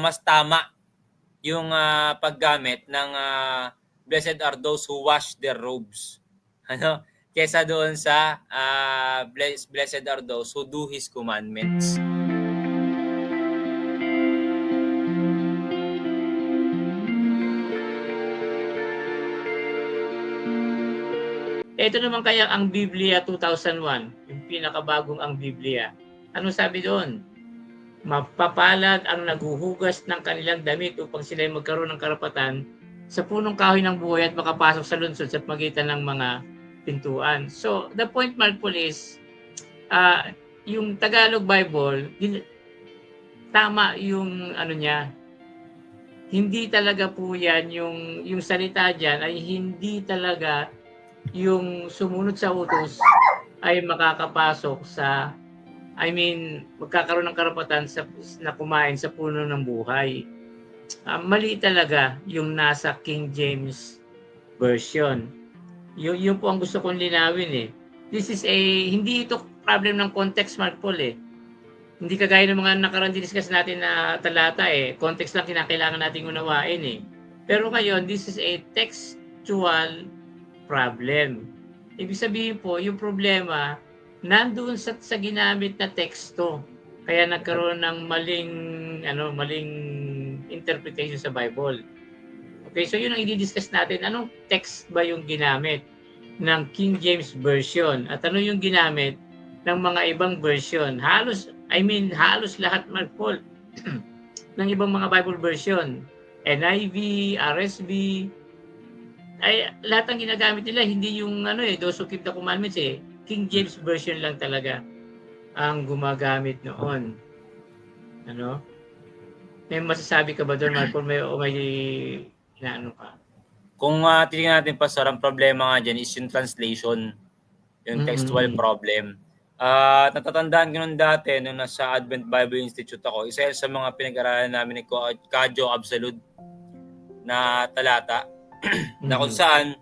mas tama yung paggamit ng blessed are those who wash their robes. Ano? Kesa doon sa blessed are those who do His commandments. Ito naman kaya ang Biblia 2001, yung pinakabagong ang Biblia. Ano sabi doon? Mapapalad ang naghuhugas ng kanilang damit upang sila ay magkaroon ng karapatan sa punong kahoy ng buhay at makapasok sa lungsod sa pagitan ng mga pintuan. So, the point, Mark, is yung Tagalog Bible, tama yung ano niya. Hindi talaga po yan, yung salita dyan ay hindi talaga yung sumunod sa utos ay makakapasok sa, magkakaroon ng karapatan na kumain sa puno ng buhay. Mali talaga yung nasa King James Version. Yun po ang gusto kong linawin eh. Hindi ito problem ng context, Mark Paul eh. Hindi kagaya ng mga nakarang discuss natin na talata eh. Context lang kinakailangan nating unawain eh. Pero ngayon, this is a textual problem. Ibig sabihin po, yung problema, nandoon sa ginamit na teksto. Kaya nagkaroon ng maling interpretation sa Bible. Okay, so yun ang i-discuss natin. Anong text ba yung ginamit ng King James Version? At ano yung ginamit ng mga ibang version? Halos lahat, Mark Paul, ng ibang mga Bible version. NIV, RSV, ay lahat ng ginagamit nila hindi yung those who keep the commandments eh. King James Version lang talaga ang gumagamit noon. Ano? May masasabi ka ba doon, Marco? May ano ka? Kung titingnan natin, Pastor, ang problema nga dyan is yung translation, yung textual problem. Natatandaan ko nung dati, nung nasa Advent Bible Institute ako, isa sa mga pinag-aralan namin ni Kadyo Absalud na talata, na kung saan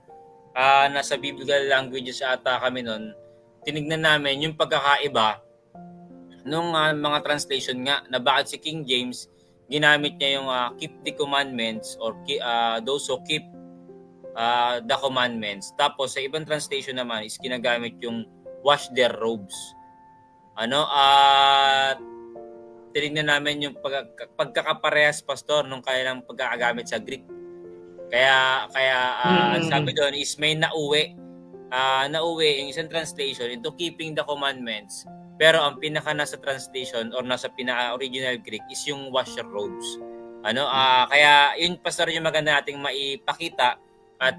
nasa biblical languages ata kami nun, tinignan namin yung pagkakaiba nung mga translation nga, na bakit si King James ginamit niya yung keep the commandments or those who keep the commandments. Tapos sa ibang translation naman is ginagamit yung wash their robes. Tinignan namin yung pagkakaparehas, Pastor, nung kailang pagkakagamit sa Greek. Kaya sabi doon is may nauwi yung isang translation into keeping the commandments, pero ang pinaka nasa translation or nasa pinaka-original Greek is yung wash your robes. Kaya yun, Pastor, yung maganda nating maipakita at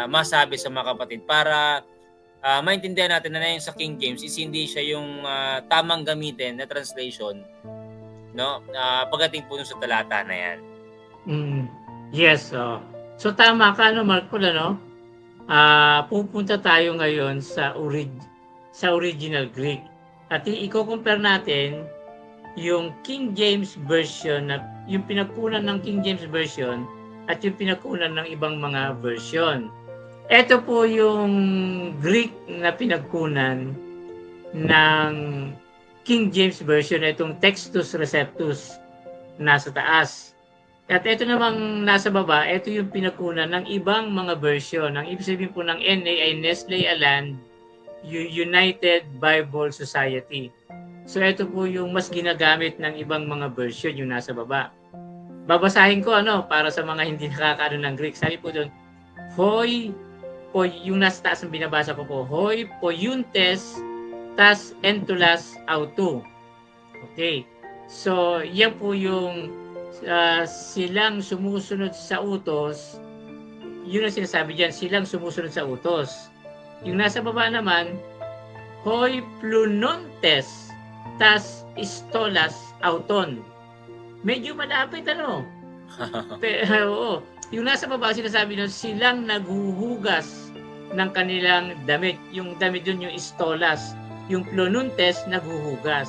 masabi sa mga kapatid para maintindihan natin na yung sa King James is hindi siya yung tamang gamitin na translation, no? Pagdating po sa talata na yan. Yes. So tama ka, Mark Paul, pupunta tayo ngayon sa original Greek. At i-compare natin yung King James Version, yung pinagkunan ng King James Version at yung pinagkunan ng ibang mga version. Ito po yung Greek na pinagkunan ng King James Version, itong Textus Receptus nasa taas. At ito namang nasa baba, ito yung pinagkunan ng ibang mga version. Ang ibig sabihin po ng NA ay Nestle Aland United Bible Society. So ito po yung mas ginagamit ng ibang mga version, yung nasa baba. Babasahin ko para sa mga hindi nakakaano ng Greek. Sabi po doon, Hoi po, yung nasa taas ang binabasa ko po, Hoi poiuntes tas entulas autou. Okay. So yan po yung silang sumusunod sa utos. Yun ang sinasabi dyan, silang sumusunod sa utos. Yung nasa baba naman, Hoi plunontes tas istolas auton. Medyo malapit Pero yung nasa baba sinasabi nun, silang naghuhugas ng kanilang damit. Yung damit dun yung istolas. Yung plunontes naghuhugas.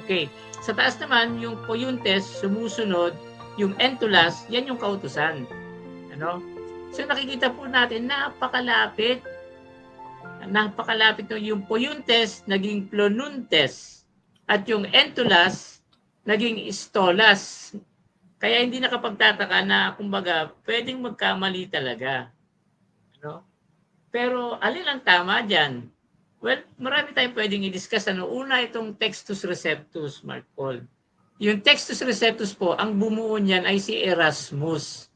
Okay. Sa taas naman, yung poiuntes sumusunod, yung entulas, yan yung kautusan. So nakikita po natin, napakalapit. Napakalapit yung poiuntes naging plonuntes at yung entulas naging istolas. Kaya hindi nakapagtataka na kumbaga pwedeng magkamali talaga. Ano? Pero alin ang tama diyan? Well, marami tayong pwedeng i-discuss. Una, itong Textus Receptus, Mark Paul. Yung Textus Receptus po, ang bumuo niyan ay si Erasmus.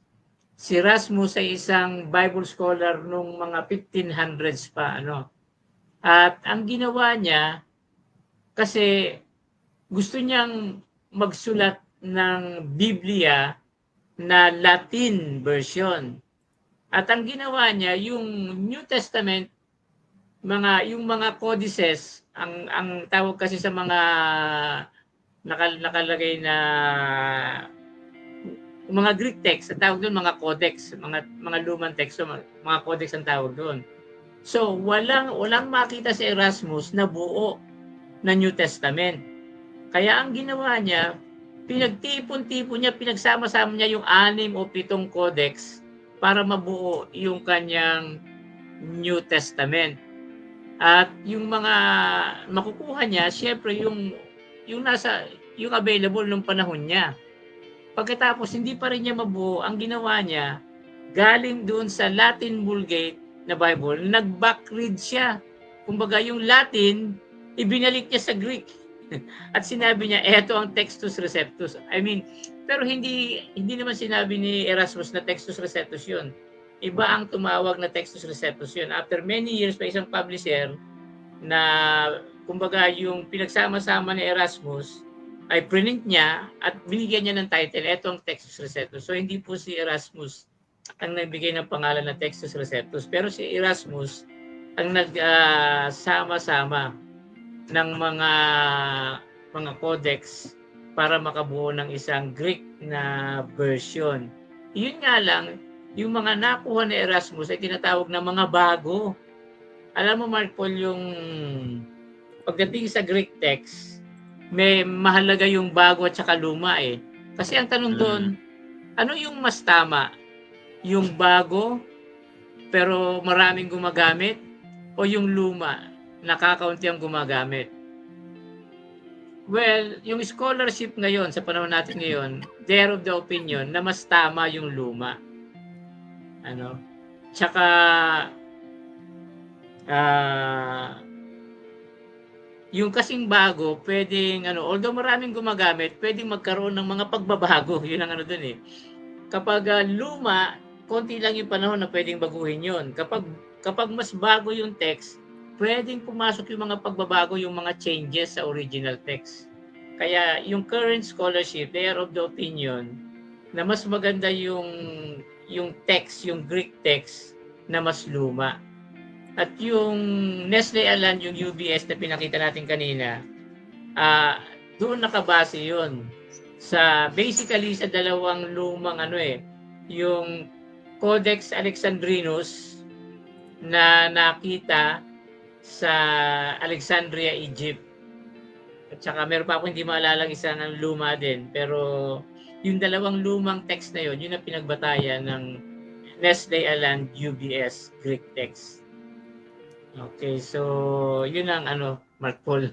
Si Erasmus ay isang Bible scholar nung mga 1500s pa. At ang ginawa niya, kasi gusto niyang magsulat ng Biblia na Latin version. At ang ginawa niya, yung New Testament, yung mga codices, ang tawag kasi sa mga nakalagay na mga Greek text, ang tawag doon mga codex, mga lumang teksto, mga codex ang tawag doon. So, walang makita si Erasmus na buo na New Testament. Kaya ang ginawa niya, pinagtipon-tipon niya, pinagsama-sama niya yung 6 o 7 codex para mabuo yung kanyang New Testament. At yung mga makukuha niya, syempre yung available nung panahon niya. Pagkatapos hindi pa rin niya mabuo, ang ginawa niya, galing doon sa Latin Vulgate na Bible, nag-backread siya. Kumbaga yung Latin, ibinalik niya sa Greek. At sinabi niya, eto ang Textus Receptus. Pero hindi naman sinabi ni Erasmus na Textus Receptus yun. Iba ang tumawag na Textus Receptus yun. After many years pa isang publisher na kumbaga yung pinagsama-sama ni Erasmus ay print niya at binigyan niya ng title, eto ang Textus Receptus. So hindi po si Erasmus ang nagbigay ng pangalan na Textus Receptus, pero si Erasmus ang nagsama-sama ng mga codex para makabuo ng isang Greek na version. Yun nga lang, yung mga nakuha ni Erasmus ay tinatawag na mga bago. Alam mo, Mark Paul, yung pagdating sa Greek text, may mahalaga yung bago at saka luma eh. Kasi ang tanong doon, ano yung mas tama? Yung bago, pero maraming gumagamit? O yung luma, nakakaunti ang gumagamit? Well, yung scholarship ngayon, sa panahon natin ngayon, they're of the opinion na mas tama yung luma. Tsaka, yung kasing bago, pwedeng, although maraming gumagamit, pwedeng magkaroon ng mga pagbabago. Yun ang dun eh. Kapag luma, konti lang yung panahon na pwedeng baguhin yun. Kapag mas bago yung text, pwedeng pumasok yung mga pagbabago, yung mga changes sa original text. Kaya yung current scholarship, they are of the opinion na mas maganda yung text, yung Greek text na mas luma. At yung Nestle Aland, yung UBS na pinakita natin kanina, doon nakabase yun. Basically sa dalawang lumang yung Codex Alexandrinus na nakita sa Alexandria, Egypt. At saka meron pa ako hindi maalala isang luma din, pero yung dalawang lumang text na yun ang pinagbatayan ng Nestle Aland UBS Greek text. Okay, so yun ang Mark Paul.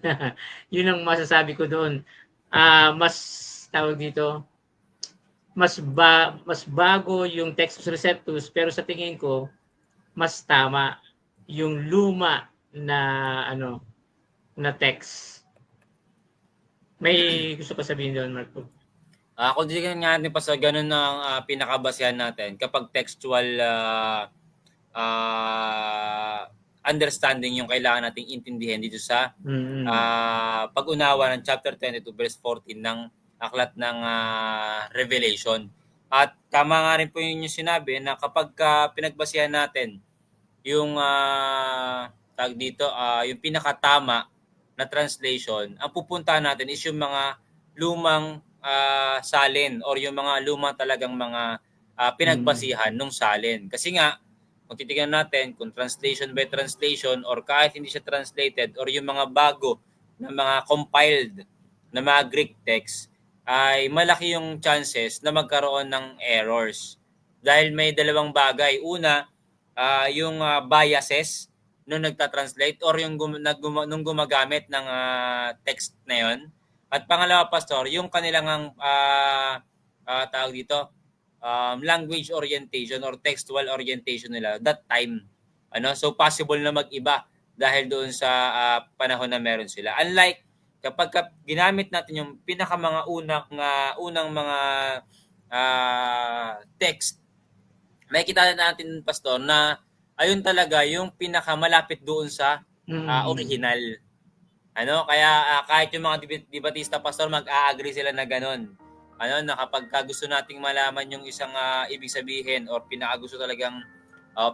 Yun ang masasabi ko doon. Mas tawag dito, mas bago yung Textus Receptus, pero sa tingin ko mas tama yung luma na na text. May gusto ka sabihin doon, Mark Paul? Kung titignan nga natin pa sa ganun ang pinakabasehan natin kapag textual understanding yung kailangan nating intindihin dito sa pag-unawa ng chapter 22 verse 14 ng aklat ng Revelation. At tama nga rin po yung sinabi na kapag pinagbasehan natin yung tag dito, yung pinakatama na translation, ang pupuntahan natin is yung mga lumang salin or yung mga lumang talagang mga pinagbasihan nung salin. Kasi nga, kung titignan natin kung translation by translation or kahit hindi siya translated or yung mga bago na mga compiled na mga Greek text, ay malaki yung chances na magkaroon ng errors. Dahil may dalawang bagay. Una, yung biases nung nagta-translate or yung nung gumagamit ng text na yon. At pangalawa, Pastor, yung kanilang tawag dito, language orientation or textual orientation nila that time. So possible na mag-iba dahil doon sa panahon na meron sila. Unlike kapag ginamit natin yung mga unang mga text, makikita natin, Pastor, na ayun talaga yung pinakamalapit doon sa original. Kaya kahit yung mga debatista, Pastor, mag-a-agree sila na ganun. Na kapag gusto nating malaman yung isang ibig sabihin or pinakagusto talagang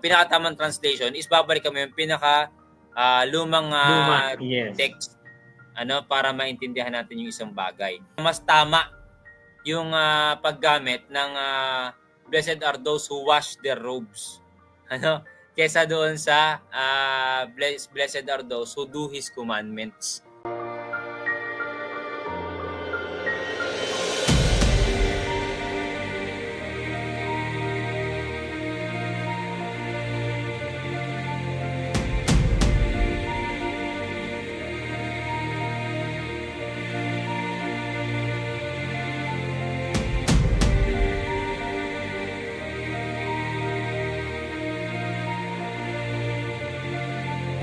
pinakatamang translation is babalik kami yung lumang Yes. text para maintindihan natin yung isang bagay. Mas tama yung paggamit ng blessed are those who wash their robes. Kesa doon sa blessed are those who do His commandments.